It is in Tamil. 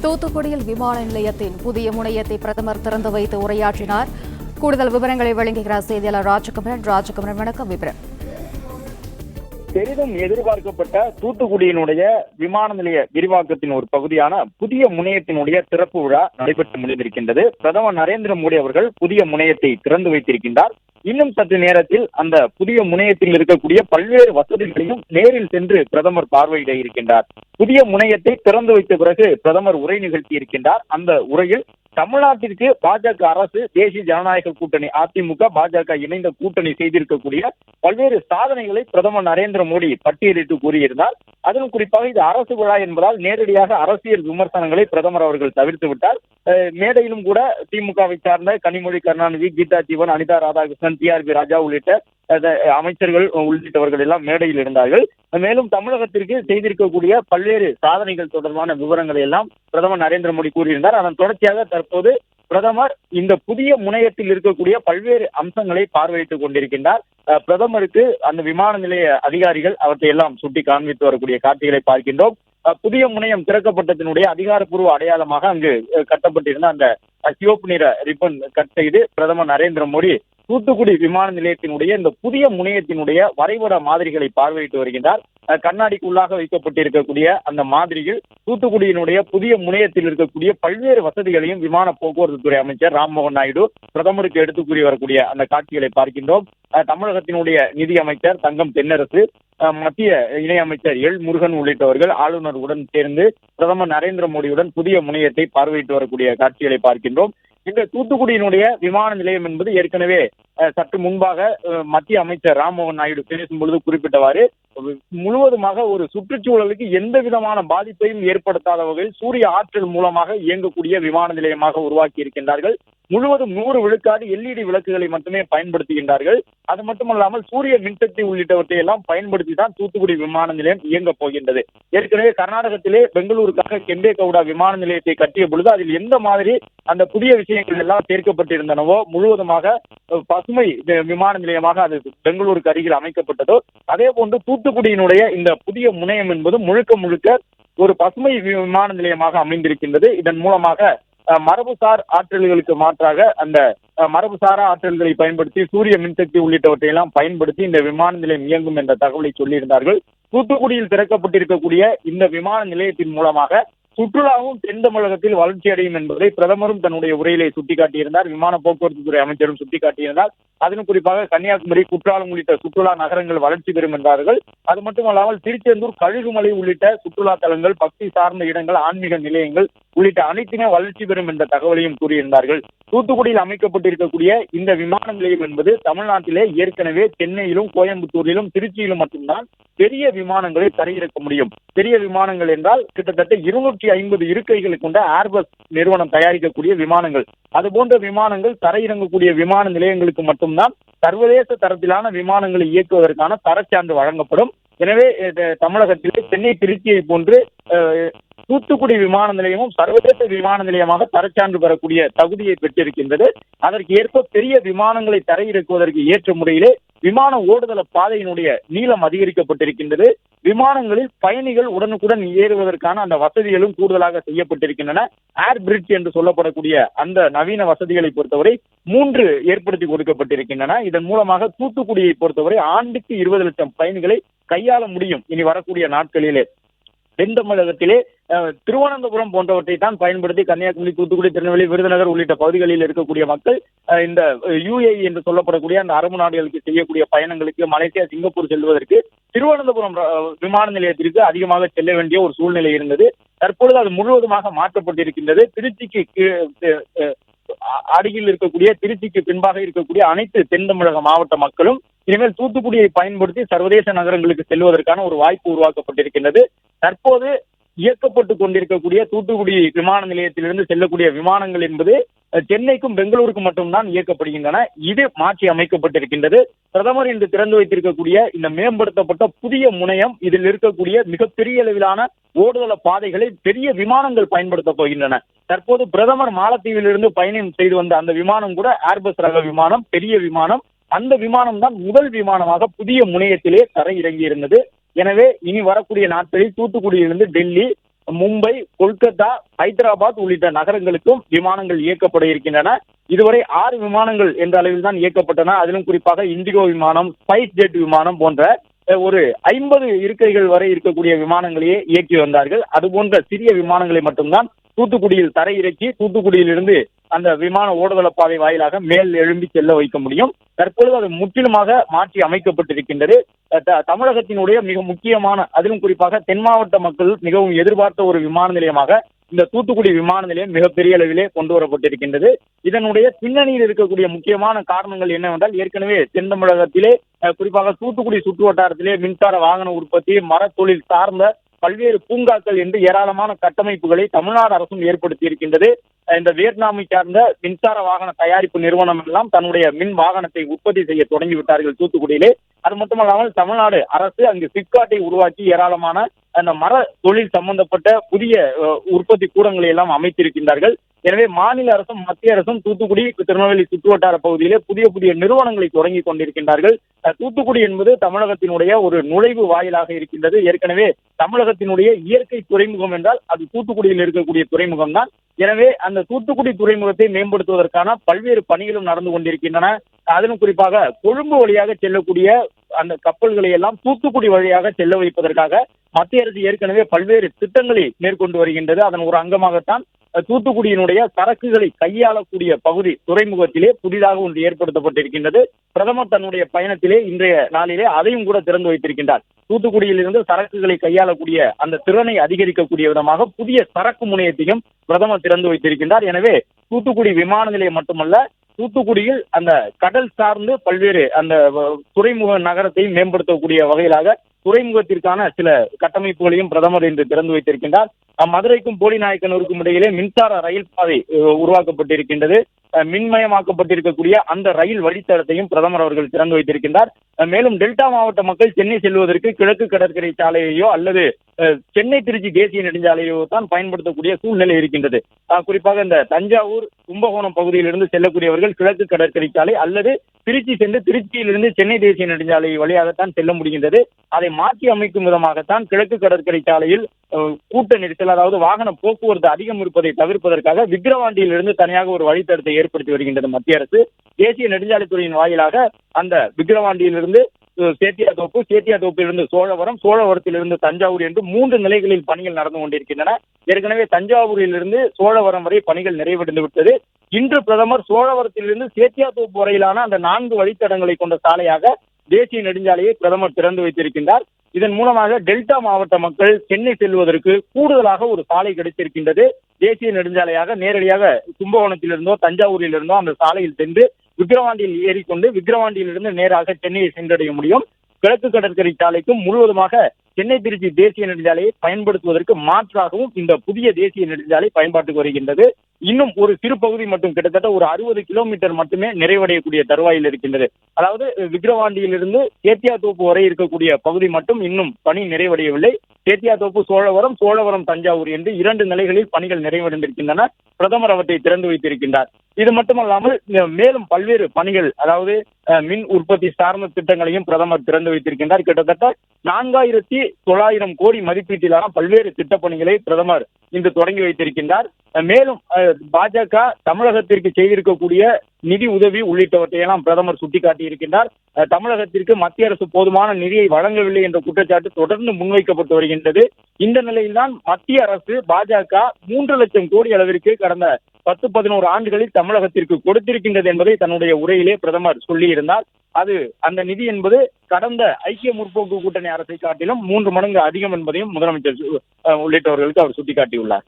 தூத்துக்குடியில் விமான நிலையத்தின் புதிய முனையத்தை பிரதமர் திறந்து வைத்து உரையாற்றினார். கூடுதல் விவரங்களை வழங்குகிறார் செய்தியாளர் ராஜகுமரன். வணக்கம். விவரம். பெரிதும் எதிர்பார்க்கப்பட்ட தூத்துக்குடியினுடைய விமான நிலைய விரிவாக்கத்தின் ஒரு பகுதியான புதிய முனையத்தினுடைய திறப்பு விழா நடைபெற்று முடிந்திருக்கின்றது. பிரதமர் நரேந்திர மோடி அவர்கள் புதிய முனையத்தை திறந்து வைத்திருக்கின்றார். இன்னும் சற்று நேரத்தில் அந்த புதிய முனையத்தில் இருக்கக்கூடிய பல்வேறு வசதிகளையும் நேரில் சென்று பிரதமர் பார்வையிட இருக்கின்றார். புதிய முனையத்தை திறந்து வைத்த பிறகு பிரதமர் உரை நிகழ்த்தி இருக்கின்றார். அந்த உரையில் தமிழ்நாட்டிற்கு பாஜக அரசு, தேசிய ஜனநாயக கூட்டணி அதிமுக பாஜக இணைந்த கூட்டணி செய்திருக்கக்கூடிய பல்வேறு சாதனைகளை பிரதமர் நரேந்திர மோடி பட்டியலிட்டு கூறியிருந்தார். அதிலும் குறிப்பாக இது அரசு விழா என்பதால் நேரடியாக அரசியல் விமர்சனங்களை பிரதமர் அவர்கள் தவிர்த்து விட்டார். மேடையிலும் கூட திமுகவை சார்ந்த கனிமொழி கருணாநிதி, கீதா ஜீவன், அனிதா ராதாகிருஷ்ணன், டிஆர்பி ராஜா உள்ளிட்ட அமைச்சர்கள் உள்ளிட்டவர்கள் எல்லாம் மேடையில் இருந்தார்கள். மேலும் தமிழகத்திற்கு செய்திருக்கக்கூடிய பல்வேறு சாதனைகள் தொடர்பான விவரங்களை எல்லாம் பிரதமர் நரேந்திர மோடி கூறியிருந்தார். அதன் தொடர்ச்சியாக தற்போது பிரதமர் இந்த புதிய முனையத்தில் இருக்கக்கூடிய பல்வேறு அம்சங்களை பார்வையிட்டுக் கொண்டிருக்கின்றார். பிரதமருக்கு அந்த விமான நிலைய அதிகாரிகள் அவற்றை எல்லாம் சுட்டி காண்பித்து வரக்கூடிய காட்சிகளை பார்க்கின்றோம். புதிய முனையம் திறக்கப்பட்டதனுடைய அதிகாரப்பூர்வ அடையாளமாக அங்கு கட்டப்பட்டிருந்த அந்த சிவப்பு நிற ரிப்பன் கட் செய்து பிரதமர் நரேந்திர மோடி தூத்துக்குடி விமான நிலையத்தினுடைய இந்த புதிய முனையத்தினுடைய வரைபட மாதிரிகளை பார்வையிட்டு வருகின்றார். கண்ணாடிக்குள்ளாக வைக்கப்பட்டிருக்கக்கூடிய அந்த மாதிரியில் தூத்துக்குடியினுடைய புதிய முனையத்தில் இருக்கக்கூடிய பல்வேறு வசதிகளையும் விமான போக்குவரத்து துறை அமைச்சர் ராம்மோகன் நாயுடு பிரதமருக்கு எடுத்து கூறி வரக்கூடிய அந்த காட்சிகளை பார்க்கின்றோம். தமிழகத்தினுடைய நிதி அமைச்சர் தங்கம் தென்னரசு, மத்திய இணையமைச்சர் எல் முருகன் உள்ளிட்டவர்கள் ஆளுநர் உடன் சேர்ந்து பிரதமர் நரேந்திர மோடியுடன் புதிய முனையத்தை பார்வையிட்டு வரக்கூடிய காட்சிகளை பார்க்கின்றோம். இந்த தூத்துக்குடியினுடைய விமான நிலையம் என்பது ஏற்கனவே சற்று முன்பாக மத்திய அமைச்சர் ராம்மோகன் நாயுடு பேசும்பொழுது குறிப்பிட்டவாறு முழுவதுமாக ஒரு சுற்றுச்சூழலுக்கு எந்த விதமான பாதிப்பையும் ஏற்படுத்தாத வகையில் சூரிய ஆற்றல் மூலமாக இயங்கக்கூடிய விமான நிலையமாக உருவாக்கி இருக்கின்றார்கள். முழுவதும் 100 விழுக்காடு எல்இடி விளக்குகளை மட்டுமே பயன்படுத்துகின்றார்கள். அது மட்டுமல்லாமல் சூரிய மின்சக்தி உள்ளிட்டவற்றை எல்லாம் பயன்படுத்தி தான் தூத்துக்குடி விமான நிலையம் இயங்க போகின்றது. ஏற்கனவே கர்நாடகத்திலே பெங்களூருக்காக கெம்பே கவுடா விமான நிலையத்தை கட்டிய பொழுது அதில் எந்த மாதிரி அந்த புதிய விஷயங்கள் எல்லாம் சேர்க்கப்பட்டிருந்தனவோ முழுவதுமாக பசுமை விமான நிலையமாக அது பெங்களூருக்கு அருகில் அமைக்கப்பட்டதோ அதே போன்று தூத்துக்குடியினுடைய இந்த புதிய முனையம் என்பது முழுக்க ஒரு பசுமை விமான நிலையமாக அமைந்திருக்கின்றது. இதன் மூலமாக மரபுசார் ஆற்றல்களுக்கு மாற்றாக அந்த மரபுசாரா ஆற்றல்களை பயன்படுத்தி சூரிய மின்சக்தி உள்ளிட்டவற்றை எல்லாம் பயன்படுத்தி இந்த விமான நிலையம் இயங்கும் என்ற தகவலை சொல்லியிருந்தார்கள். தூத்துக்குடியில் திறக்கப்பட்டிருக்கக்கூடிய இந்த விமான நிலையத்தின் மூலமாக சுற்றுலாவும் தென் தமிழகத்தில் வளர்ச்சி அடையும் என்பதை பிரதமரும் தன்னுடைய உரையிலே சுட்டிக்காட்டியிருந்தார். விமான போக்குவரத்து துறை அமைச்சரும் சுட்டிக்காட்டியிருந்தார். அதிலும் குறிப்பாக கன்னியாகுமரி, குற்றாலம் உள்ளிட்ட சுற்றுலா நகரங்கள் வளர்ச்சி பெறும் என்றார்கள். அது மட்டுமல்லாமல் திருச்செந்தூர், கழுகுமலை உள்ளிட்ட சுற்றுலா தலங்கள், பக்தி சார்ந்த இடங்கள், ஆன்மீக நிலையங்கள் உள்ளிட்ட அனைத்துமே வளர்ச்சி பெறும் என்ற தகவலையும் கூறியிருந்தார்கள். தூத்துக்குடியில் அமைக்கப்பட்டிருக்கக்கூடிய இந்த விமான நிலையம் என்பது தமிழ்நாட்டிலே ஏற்கனவே சென்னையிலும், கோயம்புத்தூரிலும், திருச்சியிலும் மட்டும்தான் பெரிய விமானங்களை தரையிறக்க முடியும். பெரிய விமானங்கள் என்றால் கிட்டத்தட்ட 250 இருக்கைகளை கொண்ட ஏர்பஸ் நிறுவனம் தயாரிக்கக்கூடிய விமானங்கள். அதுபோன்ற விமானங்கள் தரையிறங்கக்கூடிய விமான நிலையங்களுக்கு மட்டும்தான் சர்வதேச தரத்திலான விமானங்களை இயக்குவதற்கான தரச்சான்று வழங்கப்படும். எனவே தமிழகத்திலே சென்னை, திருச்சியை போன்று தூத்துக்குடி விமான நிலையமும் சர்வதேச விமான நிலையமாக தரச்சான்று பெறக்கூடிய தகுதியை பெற்றிருக்கின்றது. அதற்கு ஏற்ப பெரிய விமானங்களை தரையிறக்குவதற்கு ஏற்ற முறையிலே விமான ஓடுதள பாதையினுடைய நீளம் அதிகரிக்கப்பட்டிருக்கின்றது. விமானங்களில் பயணிகள் உடனுக்குடன் ஏறுவதற்கான அந்த வசதிகளும் கூடுதலாக செய்யப்பட்டிருக்கின்றன. ஏர் பிரிட்ஜ் என்று சொல்லப்படக்கூடிய அந்த நவீன வசதிகளை பொறுத்தவரை 3 ஏற்படுத்தி கொடுக்கப்பட்டிருக்கின்றன. இதன் மூலமாக தூத்துக்குடியை பொறுத்தவரை ஆண்டுக்கு 20 லட்சம் பயணிகளை கையாள முடியும். இனி வரக்கூடிய நாட்களிலே தென் தமிழகத்திலே திருவனந்தபுரம் போன்றவற்றை தான் பயன்படுத்தி கன்னியாகுமரி, தூத்துக்குடி, திருநெல்வேலி, விருதுநகர் உள்ளிட்ட பகுதிகளில் இருக்கக்கூடிய மக்கள் இந்த UAE என்று சொல்லப்படக்கூடிய அந்த அரபு நாடுகளுக்கு செய்யக்கூடிய பயணங்களுக்கு, மலேசியா, சிங்கப்பூர் செல்வதற்கு திருவனந்தபுரம் விமான நிலையத்திற்கு அதிகமாக செல்ல வேண்டிய ஒரு சூழ்நிலை இருந்தது. தற்பொழுது அது முழுவதுமாக மாற்றப்பட்டிருக்கின்றது. திருச்சிக்கு அருகில் இருக்கக்கூடிய, திருச்சிக்கு பின்பாக இருக்கக்கூடிய அனைத்து தென் தமிழக மாவட்ட மக்களும் இனிமேல் தூத்துக்குடியை பயன்படுத்தி சர்வதேச நகரங்களுக்கு செல்வதற்கான ஒரு வாய்ப்பு உருவாக்கப்பட்டிருக்கின்றது. தற்போது இயக்கப்பட்டுக் கொண்டிருக்கக்கூடிய தூத்துக்குடி விமான நிலையத்திலிருந்து செல்லக்கூடிய விமானங்கள் என்பது சென்னைக்கும் பெங்களூருக்கும் மட்டும்தான் இயக்கப்படுகின்றன. இது மாற்றி அமைக்கப்பட்டிருக்கின்றது. பிரதமர் இன்று திறந்து வைத்திருக்கக்கூடிய இந்த மேம்படுத்தப்பட்ட புதிய முனையம், இதில் இருக்கக்கூடிய மிகப்பெரிய அளவிலான ஓடுதள பாதைகளை பெரிய விமானங்கள் பயன்படுத்த போகின்றன. தற்போது பிரதமர் மாலத்தீவிலிருந்து பயணம் செய்து வந்த அந்த விமானம் கூட ஏர்பஸ் ரக விமானம், பெரிய விமானம். அந்த விமானம் தான் முதல் விமானமாக புதிய முனையத்திலே தரை இறங்கி இருந்தது. எனவே இனி வரக்கூடிய நாட்களில் தூத்துக்குடியிலிருந்து டெல்லி, மும்பை, கொல்கத்தா, ஹைதராபாத் உள்ளிட்ட நகரங்களுக்கும் விமானங்கள் இயக்கப்பட இருக்கின்றன. இதுவரை 6 விமானங்கள் என்ற அளவில் தான் இயக்கப்பட்டன. அதிலும் குறிப்பாக இண்டிகோ விமானம், ஸ்பைஸ் ஜெட் விமானம் போன்ற ஒரு 50 இருக்கைகள் வரை இருக்கக்கூடிய விமானங்களையே இயக்கி வந்தார்கள். அது போன்ற சிறிய விமானங்களை மட்டும்தான் தூத்துக்குடியில் தரையிறக்கி தூத்துக்குடியிலிருந்து அந்த விமான ஓடுதள பாதை வாயிலாக மேல் எழும்பி செல்ல வைக்க முடியும். தற்பொழுது அது முற்றிலுமாக மாற்றி அமைக்கப்பட்டிருக்கின்றது. தமிழகத்தினுடைய மிக முக்கியமான, அதிலும் குறிப்பாக தென் மாவட்ட மக்கள் மிகவும் எதிர்பார்த்த ஒரு விமான நிலையமாக இந்த தூத்துக்குடி விமான நிலையம் மிகப்பெரிய அளவிலே கொண்டு வரப்பட்டிருக்கின்றது. இதனுடைய பின்னணியில் இருக்கக்கூடிய முக்கியமான காரணங்கள் என்னவென்றால், ஏற்கனவே தென் தமிழகத்திலே குறிப்பாக தூத்துக்குடி சுற்று வட்டாரத்திலே மின்சார வாகன உற்பத்தி, மரத்தொழில் சார்ந்த பல்வேறு பூங்காக்கள் என்று ஏராளமான கட்டமைப்புகளை தமிழ்நாடு அரசும் ஏற்படுத்தி இருக்கின்றது. இந்த வியட்நாமை சார்ந்த மின்சார வாகன தயாரிப்பு நிறுவனம் எல்லாம் தன்னுடைய மின் வாகனத்தை உற்பத்தி செய்ய தொடங்கிவிட்டார்கள் தூத்துக்குடியிலே. அது மட்டுமல்லாமல் தமிழ்நாடு அரசு அங்கு சிப்காட்டை உருவாக்கி ஏராளமான அந்த மர தொழில் சம்பந்தப்பட்ட புதிய உற்பத்தி கூடங்களை எல்லாம் அமைத்திருக்கின்றார்கள். எனவே மாநில அரசும் மத்திய அரசும் தூத்துக்குடி, திருநெல்வேலி சுற்றுவட்டார பகுதியிலே புதிய புதிய நிறுவனங்களை தொடங்கி கொண்டிருக்கின்றார்கள். தூத்துக்குடி என்பது தமிழகத்தினுடைய ஒரு நுழைவு வாயிலாக இருக்கின்றது. ஏற்கனவே தமிழகத்தினுடைய இயற்கை துறைமுகம் என்றால் அது தூத்துக்குடியில் இருக்கக்கூடிய துறைமுகம் தான். எனவே அந்த தூத்துக்குடி துறைமுகத்தை மேம்படுத்துவதற்கான பல்வேறு பணிகளும் நடந்து கொண்டிருக்கின்றன. அதிலும் குறிப்பாக கொழும்பு வழியாக செல்லக்கூடிய அந்த கப்பல்களை எல்லாம் தூத்துக்குடி வழியாக செல்ல வைப்பதற்காக மத்திய அரசு ஏற்கனவே பல்வேறு திட்டங்களை மேற்கொண்டு வருகின்றது. அதன் ஒரு அங்கமாகத்தான் தூத்துக்குடியினுடைய சரக்குகளை கையாளக்கூடிய பகுதி துறைமுகத்திலே புதிதாக ஒன்று ஏற்படுத்தப்பட்டிருக்கின்றது. பிரதமர் தன்னுடைய பயணத்திலே இன்றைய நாளிலே அதையும் கூட திறந்து வைத்திருக்கின்றார். தூத்துக்குடியிலிருந்து சரக்குகளை கையாளக்கூடிய அந்த திறனை அதிகரிக்கக்கூடிய விதமாக புதிய சரக்கு முனையத்தையும் பிரதமர் திறந்து வைத்திருக்கின்றார். எனவே தூத்துக்குடி விமான நிலையம் மட்டுமல்ல, தூத்துக்குடியில் அந்த கடல் சார்ந்து பல்வேறு அந்த துறைமுக நகரத்தை மேம்படுத்தக்கூடிய வகையிலாக துறைமுகத்திற்கான சில கட்டமைப்புகளையும் பிரதமர் இன்று திறந்து வைத்திருக்கின்றார். மதுரைக்கும் போடிநாயக்கனூருக்கும் இடையிலே மின்சார ரயில் பாதை உருவாக்கப்பட்டிருக்கின்றது. மின்மயமாக்கப்பட்டிருக்கக்கூடிய அந்த ரயில் வழித்தடத்தையும் பிரதமர் அவர்கள் திறந்து வைத்திருக்கின்றார். மேலும் டெல்டா மாவட்ட மக்கள் சென்னை செல்வதற்கு கிழக்கு கடற்கரை சாலையையோ அல்லது சென்னை திருச்சி தேசிய நெடுஞ்சாலையோ தான் பயன்படுத்தக்கூடிய சூழ்நிலை இருக்கின்றது. குறிப்பாக இந்த தஞ்சாவூர், கும்பகோணம் பகுதியிலிருந்து செல்லக்கூடியவர்கள் கிழக்கு கடற்கரை சாலை அல்லது திருச்சி சென்று திருச்சியிலிருந்து சென்னை தேசிய நெடுஞ்சாலை வழியாகத்தான் செல்ல முடிகின்றது. அதை மாற்றி அமைக்கும் விதமாகத்தான் கிழக்கு கடற்கரை சாலையில் கூட்ட நெரிசல், அதாவது வாகன போக்குவரத்து அதிகம் இருப்பதை தவிர்ப்பதற்காக விக்கிரவாண்டியிலிருந்து தனியாக ஒரு வழித்தடத்தை ஏற்படுத்தி வருகின்றது மத்திய அரசு. தேசிய நெடுஞ்சாலைத்துறையின் வாயிலாக அந்த விக்கிரவாண்டியிலிருந்து சேத்தியாத்தோப்பு, சேத்தியாத்தோப்பிலிருந்து சோழவரம், சோழவரத்திலிருந்து தஞ்சாவூர் என்று 3 நிலைகளில் பணிகள் நடந்து கொண்டிருக்கின்றன. ஏற்கனவே தஞ்சாவூரிலிருந்து சோழவரம் வரை பணிகள் நிறைவடைந்து விட்டது. இன்று பிரதமர் சோழவரத்திலிருந்து சேத்தியாத்தோப்பு வரையிலான அந்த 4 வழித்தடங்களை கொண்ட சாலையாக தேசிய நெடுஞ்சாலையை பிரதமர் திறந்து வைத்திருக்கின்றார். இதன் மூலமாக டெல்டா மாவட்ட மக்கள் சென்னை செல்வதற்கு கூடுதலாக ஒரு சாலை கிடைத்திருக்கின்றது. தேசிய நெடுஞ்சாலையாக நேரடியாக கும்பகோணத்திலிருந்தோ தஞ்சாவூரிலிருந்தோ அந்த சாலையில் சென்று விக்கிரவாண்டியில் ஏறிக்கொண்டு விக்கிரவாண்டியிலிருந்து நேராக சென்னையை சென்றடைய முடியும். கிழக்கு கடற்கரை சாலைக்கும் முழுவதுமாக சென்னை திருச்சி தேசிய நெடுஞ்சாலையை பயன்படுத்துவதற்கு மாற்றாகவும் இந்த புதிய தேசிய நெடுஞ்சாலை பயன்பாட்டுக்கு வருகின்றது. இன்னும் ஒரு சிறு பகுதி மட்டும், கிட்டத்தட்ட ஒரு 60 கிலோமீட்டர் மட்டுமே நிறைவடையக்கூடிய தருவாயில் இருக்கின்றது. அதாவது விக்கிரவாண்டியிலிருந்து சேத்தியாத்தோப்பு வரை இருக்கக்கூடிய பகுதி மட்டும் இன்னும் பணி நிறைவடையவில்லை. சேத்தியாத்தோப்பு சோழவரம், சோழவரம் தஞ்சாவூர் என்று 2 நிலைகளில் பணிகள் நிறைவடைந்திருக்கின்றன. பிரதமர் அவற்றை திறந்து வைத்திருக்கின்றார். இது மட்டுமல்லாமல் மேலும் பல்வேறு பணிகள், அதாவது மின் உற்பத்தி சார்ந்த திட்டங்களையும் பிரதமர் திறந்து வைத்திருக்கின்றார். கிட்டத்தட்ட 4900 கோடி மதிப்பீட்டிலான பல்வேறு திட்டப்பணிகளை பிரதமர் இன்று தொடங்கி வைத்திருக்கின்றார். மேலும் பாஜக தமிழகத்திற்கு செய்திருக்கக்கூடிய நிதி உதவி உள்ளிட்டவற்றையெல்லாம் பிரதமர் சுட்டிக்காட்டியிருக்கின்றார். தமிழகத்திற்கு மத்திய அரசு போதுமான நிதியை வழங்கவில்லை என்ற குற்றச்சாட்டு தொடர்ந்து முன்வைக்கப்பட்டு வருகின்றது. இந்த நிலையில்தான் மத்திய அரசு பாஜக 3 லட்சம் கோடி அளவிற்கு கடந்த 10-11 ஆண்டுகளில் தமிழகத்திற்கு கொடுத்திருக்கின்றது என்பதை தன்னுடைய உரையிலே பிரதமர் சொல்லியிருந்தார். அந்த நிதி என்பது கடந்த ஐக்கிய முற்போக்கு கூட்டணி அரசை காட்டிலும் 3 மடங்கு அதிகம் என்பதையும் முதலமைச்சர் உள்ளிட்டவர்களுக்கு அவர் சுட்டிக்காட்டியுள்ளார்.